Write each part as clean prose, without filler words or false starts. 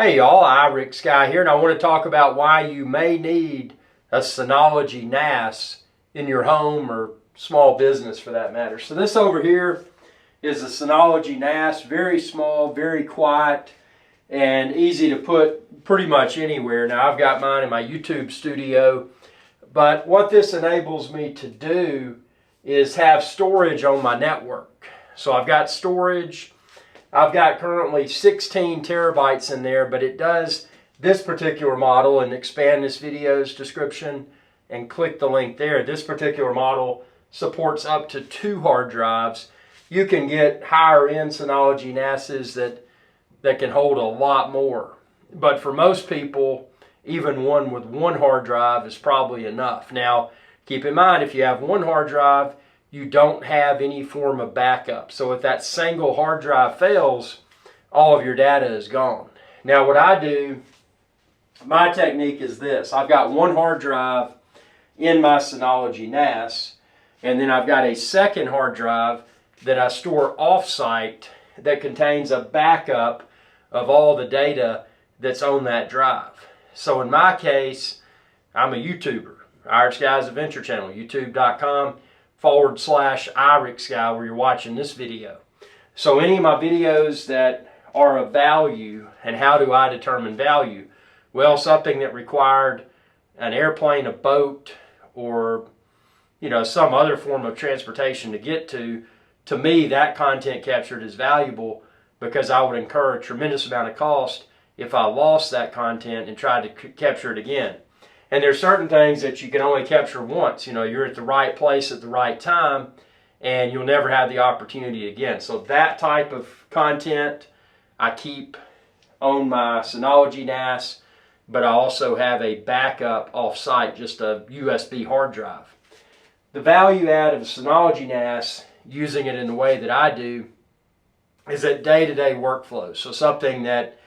Hey y'all, iRick Guy here, and I want to talk about why you may need a Synology NAS in your home or small business for that matter. So this over here is a Synology NAS, very small, very quiet, and easy to put pretty much anywhere. Now I've got mine in my YouTube studio, but what this enables me to do is have storage on my network. So I've got storage. I've got currently 16 terabytes in there, but it does this particular model, and expand this video's description and click the link there. This particular model supports up to 2 hard drives. You can get higher end Synology NASs that can hold a lot more. But for most people, even one with 1 hard drive is probably enough. Now, keep in mind, if you have 1 hard drive, you don't have any form of backup. So if that single hard drive fails, all of your data is gone. Now what I do, my technique is this. I've got 1 hard drive in my Synology NAS, and then I've got a second hard drive that I store off-site that contains a backup of all the data that's on that drive. So in my case, I'm a YouTuber. iRick Guy's Adventure Channel, youtube.com/iRick where you're watching this video. So any of my videos that are of value, and how do I determine value? Well, something that required an airplane, a boat, or some other form of transportation to get to me, that content captured is valuable because I would incur a tremendous amount of cost if I lost that content and tried to capture it again. And there's certain things that you can only capture once. You're at the right place at the right time, and you'll never have the opportunity again. So that type of content I keep on my Synology NAS, but I also have a backup off-site, just a USB hard drive. The value add of a Synology NAS, using it in the way that I do, is that day-to-day workflows. So something that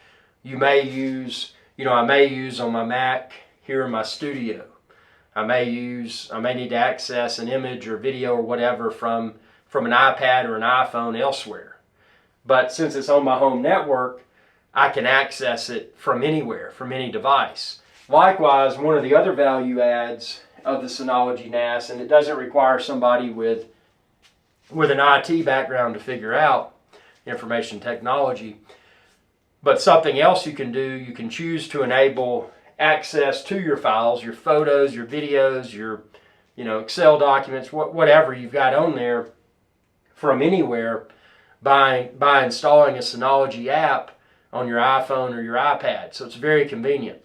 you may use, I may use on my Mac here in my studio. I may need to access an image or video or whatever from an iPad or an iPhone elsewhere. But since it's on my home network, I can access it from anywhere, from any device. Likewise, one of the other value adds of the Synology NAS, and it doesn't require somebody with an IT background to figure out information technology, but something else you can do, you can choose to enable access to your files, your photos, your videos, your Excel documents, whatever you've got on there from anywhere by installing a Synology app on your iPhone or your iPad. So it's very convenient.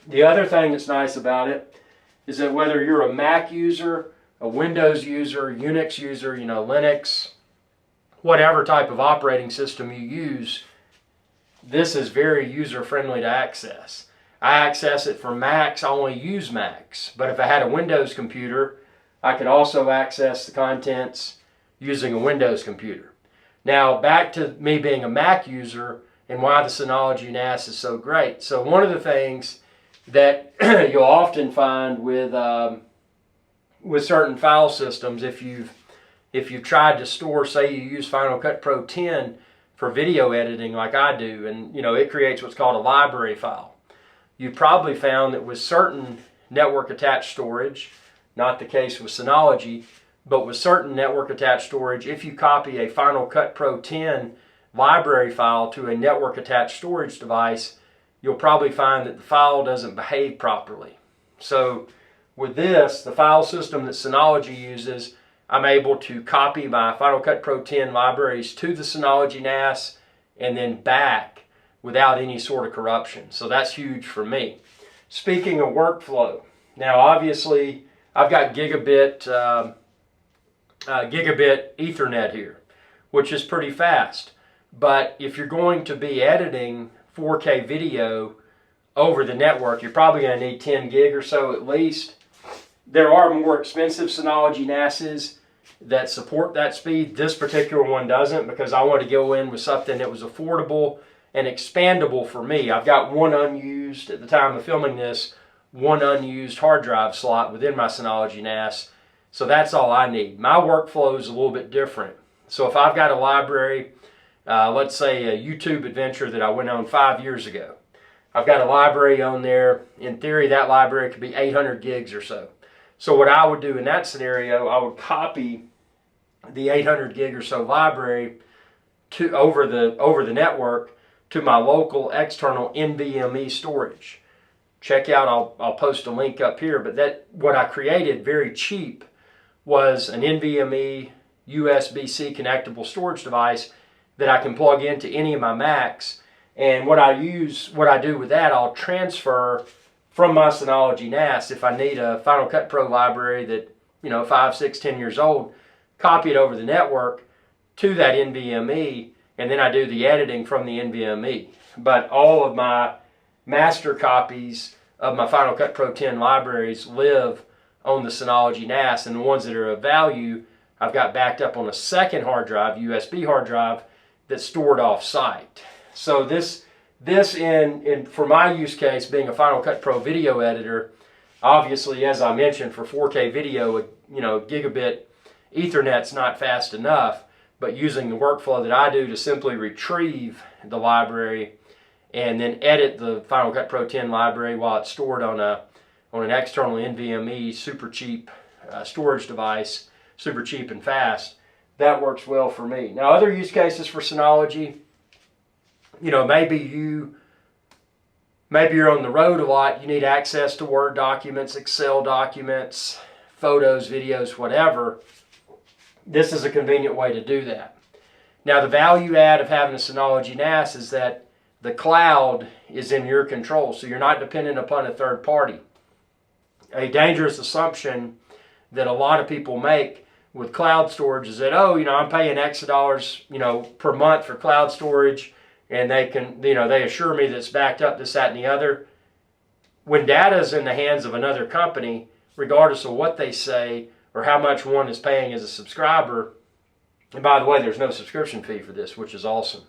The other thing that's nice about it is that whether you're a Mac user, a Windows user, Unix user, Linux, whatever type of operating system you use, this is very user-friendly to access. I access it for Macs. I only use Macs. But if I had a Windows computer, I could also access the contents using a Windows computer. Now, back to me being a Mac user and why the Synology NAS is so great. So one of the things that you'll often find with certain file systems, if you've tried to store, say you use Final Cut Pro 10 for video editing like I do, and it creates what's called a library file. You've probably found that with certain network attached storage, not the case with Synology, but with certain network attached storage, if you copy a Final Cut Pro 10 library file to a network attached storage device, you'll probably find that the file doesn't behave properly. So with this, the file system that Synology uses, I'm able to copy my Final Cut Pro 10 libraries to the Synology NAS and then back without any sort of corruption. So that's huge for me. Speaking of workflow, now obviously I've got gigabit Ethernet here, which is pretty fast. But if you're going to be editing 4K video over the network, you're probably going to need 10 gig or so at least. There are more expensive Synology NASs that support that speed. This particular one doesn't, because I wanted to go in with something that was affordable and expandable for me. I've got one unused, at the time of filming this, one unused hard drive slot within my Synology NAS. So that's all I need. My workflow is a little bit different. So if I've got a library let's say a YouTube adventure that I went on 5 years ago. I've got a library on there. In theory, that library could be 800 gigs or so. So what I would do in that scenario, I would copy the 800 gig or so library to over the network to my local external NVMe storage. Check out, I'll post a link up here, but that what I created very cheap was an NVMe USB-C connectable storage device that I can plug into any of my Macs. And what I do with that, I'll transfer from my Synology NAS. If I need a Final Cut Pro library that, 5, 6, 10 years old, copy it over the network to that NVMe, and then I do the editing from the NVMe. But all of my master copies of my Final Cut Pro 10 libraries live on the Synology NAS, and the ones that are of value, I've got backed up on a second hard drive, USB hard drive, that's stored off-site. So this for my use case, being a Final Cut Pro video editor, obviously, as I mentioned, for 4K video, gigabit Ethernet's not fast enough, but using the workflow that I do to simply retrieve the library and then edit the Final Cut Pro 10 library while it's stored on an external NVMe super cheap storage device, super cheap and fast, that works well for me. Now, other use cases for Synology, maybe you're on the road a lot, you need access to Word documents, Excel documents, photos, videos, whatever. This is a convenient way to do that. Now, the value add of having a Synology NAS is that the cloud is in your control, so you're not dependent upon a third party. A dangerous assumption that a lot of people make with cloud storage is that, I'm paying X dollars, per month for cloud storage, and they can, they assure me that it's backed up, this, that, and the other. When data is in the hands of another company, regardless of what they say or how much one is paying as a subscriber, and by the way, there's no subscription fee for this, which is awesome.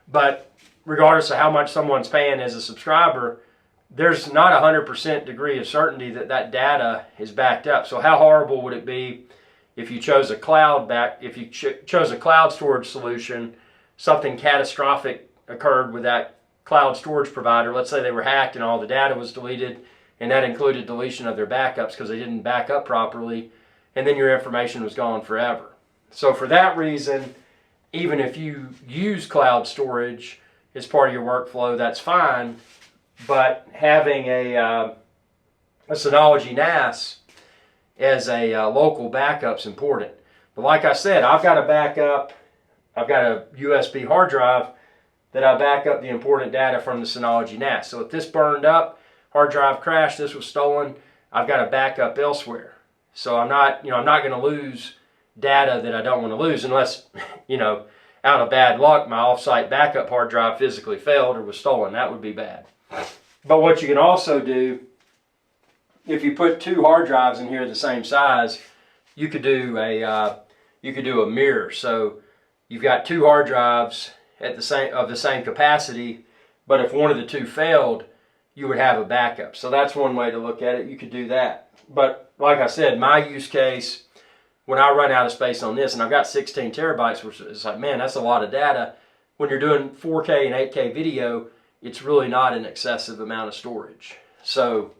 But regardless of how much someone's paying as a subscriber, there's not a 100% degree of certainty that that data is backed up. So how horrible would it be if you chose a cloud storage solution, something catastrophic occurred with that cloud storage provider. Let's say they were hacked and all the data was deleted, and that included deletion of their backups because they didn't back up properly, and then your information was gone forever. So for that reason, even if you use cloud storage as part of your workflow, that's fine, but having a Synology NAS as a local backup is important. But like I said, I've got a USB hard drive that I back up the important data from the Synology NAS. So if this burned up, hard drive crashed, this was stolen, I've got a backup elsewhere. So I'm not going to lose data that I don't want to lose unless, out of bad luck, my offsite backup hard drive physically failed or was stolen. That would be bad. But what you can also do, if you put two hard drives in here the same size, you could do a mirror. So you've got two hard drives of the same capacity, but if one of the two failed, you would have a backup. So that's one way to look at it. You could do that. But like I said, my use case, when I run out of space on this, and I've got 16 terabytes, which is like, man, that's a lot of data. When you're doing 4K and 8K video, it's really not an excessive amount of storage. So,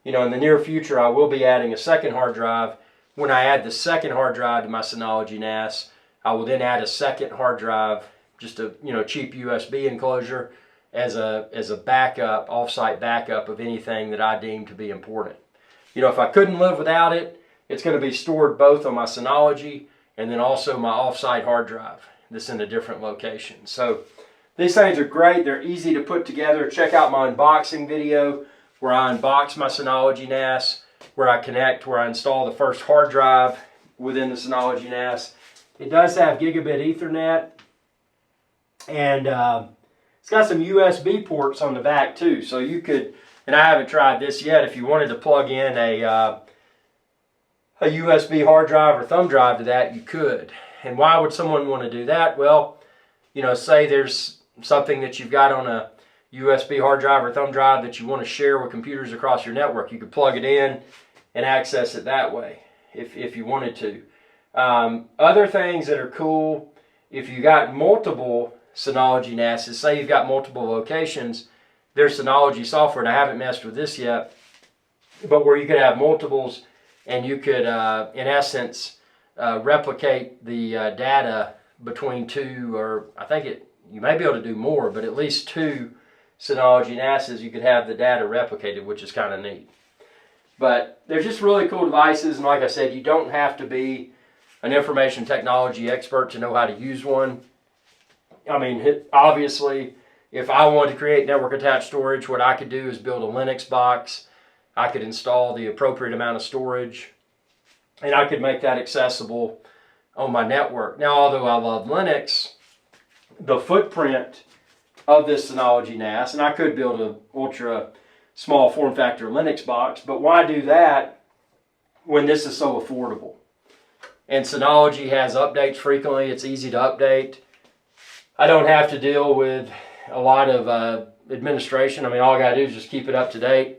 in the near future, I will be adding a second hard drive. When I add the second hard drive to my Synology NAS, I will then add a second hard drive, just a cheap USB enclosure, as a backup, offsite backup of anything that I deem to be important. If I couldn't live without it, it's going to be stored both on my Synology and then also my offsite hard drive that's in a different location. So these things are great. They're easy to put together. Check out my unboxing video where I unbox my Synology NAS, where I install the first hard drive within the Synology NAS. It does have gigabit Ethernet, and it's got some USB ports on the back too. So you could, and I haven't tried this yet, if you wanted to plug in a USB hard drive or thumb drive to that, you could. And why would someone want to do that? Well, say there's something that you've got on a USB hard drive or thumb drive that you want to share with computers across your network. You could plug it in and access it that way if you wanted to. Other things that are cool, if you got multiple Synology NAS is, say you've got multiple locations, there's Synology software, and I haven't messed with this yet, but where you could have multiples and you could, in essence, replicate the data between two, or I think you may be able to do more, but at least two Synology NASs, you could have the data replicated, which is kind of neat. But they're just really cool devices, and like I said, you don't have to be an information technology expert to know how to use one. I mean, obviously, if I wanted to create network attached storage, what I could do is build a Linux box. I could install the appropriate amount of storage, and I could make that accessible on my network. Now, although I love Linux, the footprint of this Synology NAS, and I could build an ultra small form factor Linux box, but why do that when this is so affordable? And Synology has updates frequently. It's easy to update. I don't have to deal with a lot of administration. I mean, all I gotta do is just keep it up to date.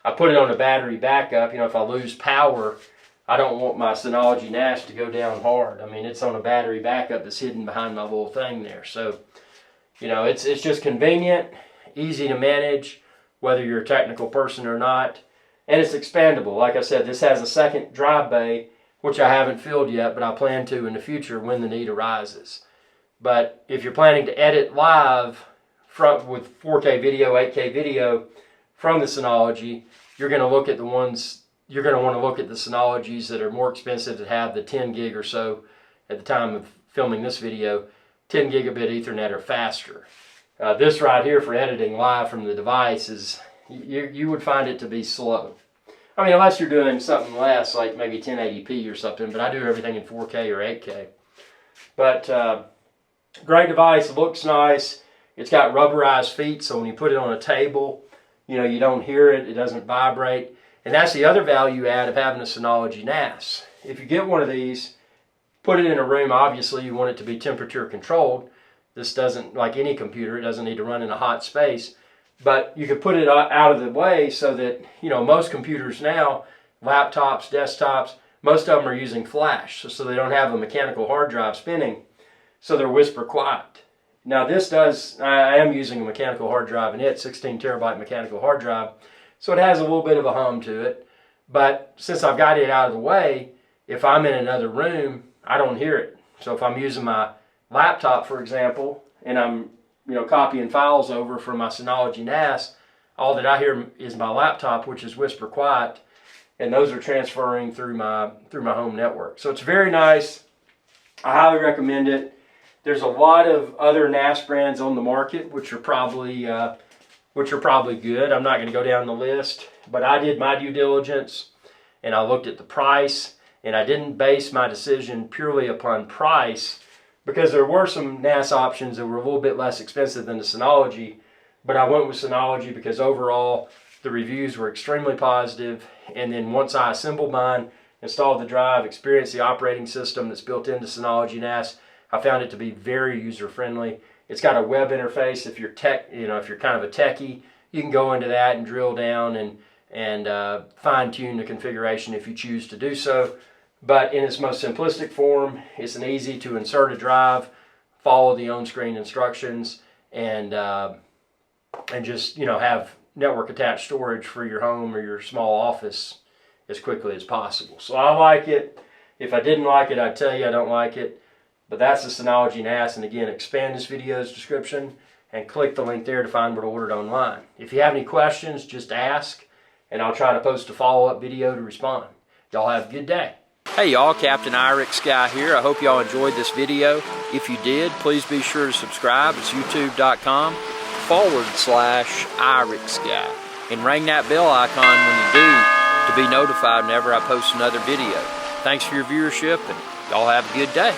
I put it on a battery backup. You know, if I lose power, I don't want my Synology NAS to go down hard. I mean, it's on a battery backup that's hidden behind my little thing there. So, you know, it's just convenient, easy to manage, whether you're a technical person or not. And it's expandable. Like I said, this has a second drive bay, which I haven't filled yet, but I plan to in the future when the need arises. But if you're planning to edit live with 4K video, 8K video from the Synology, you're going to look at the ones, you're going to want to look at the Synologies that are more expensive, that have the 10 gig or so at the time of filming this video, 10 gigabit Ethernet or faster. This right here for editing live from the device is, you would find it to be slow. I mean, unless you're doing something less, like maybe 1080p or something, but I do everything in 4K or 8K. But great device, looks nice. It's got rubberized feet, so when you put it on a table, you know, you don't hear it, it doesn't vibrate. And that's the other value add of having a Synology NAS. If you get one of these, put it in a room, obviously you want it to be temperature controlled. This doesn't, like any computer, it doesn't need to run in a hot space. But you could put it out of the way so that, you know, most computers now, laptops, desktops, most of them are using flash, so they don't have a mechanical hard drive spinning, so they're whisper quiet. Now this does, I am using a mechanical hard drive in it, 16 terabyte mechanical hard drive, so it has a little bit of a hum to it. But since I've got it out of the way, if I'm in another room, I don't hear it. So if I'm using my laptop, for example, and I'm, you know, copying files over from my Synology NAS, all that I hear is my laptop, which is whisper quiet, and those are transferring through my home network. So it's very nice. I highly recommend it. There's a lot of other NAS brands on the market, which are probably good. I'm not going to go down the list, but I did my due diligence, and I looked at the price, and I didn't base my decision purely upon price, because there were some NAS options that were a little bit less expensive than the Synology, but I went with Synology because overall the reviews were extremely positive. And then once I assembled mine, installed the drive, experienced the operating system that's built into Synology NAS, I found it to be very user-friendly. It's got a web interface. If you're if you're kind of a techie, you can go into that and drill down and fine-tune the configuration if you choose to do so. But in its most simplistic form, it's an easy to insert a drive, follow the on-screen instructions, and just, you know, have network attached storage for your home or your small office as quickly as possible. So I like it. If I didn't like it, I'd tell you I don't like it. But that's the Synology NAS. And again, expand this video's description and click the link there to find where to order it online. If you have any questions, just ask, and I'll try to post a follow-up video to respond. Y'all have a good day. Hey y'all, Captain IRIX Guy here. I hope y'all enjoyed this video. If you did, please be sure to subscribe. It's youtube.com/IRIX Guy. And ring that bell icon when you do to be notified whenever I post another video. Thanks for your viewership, and y'all have a good day.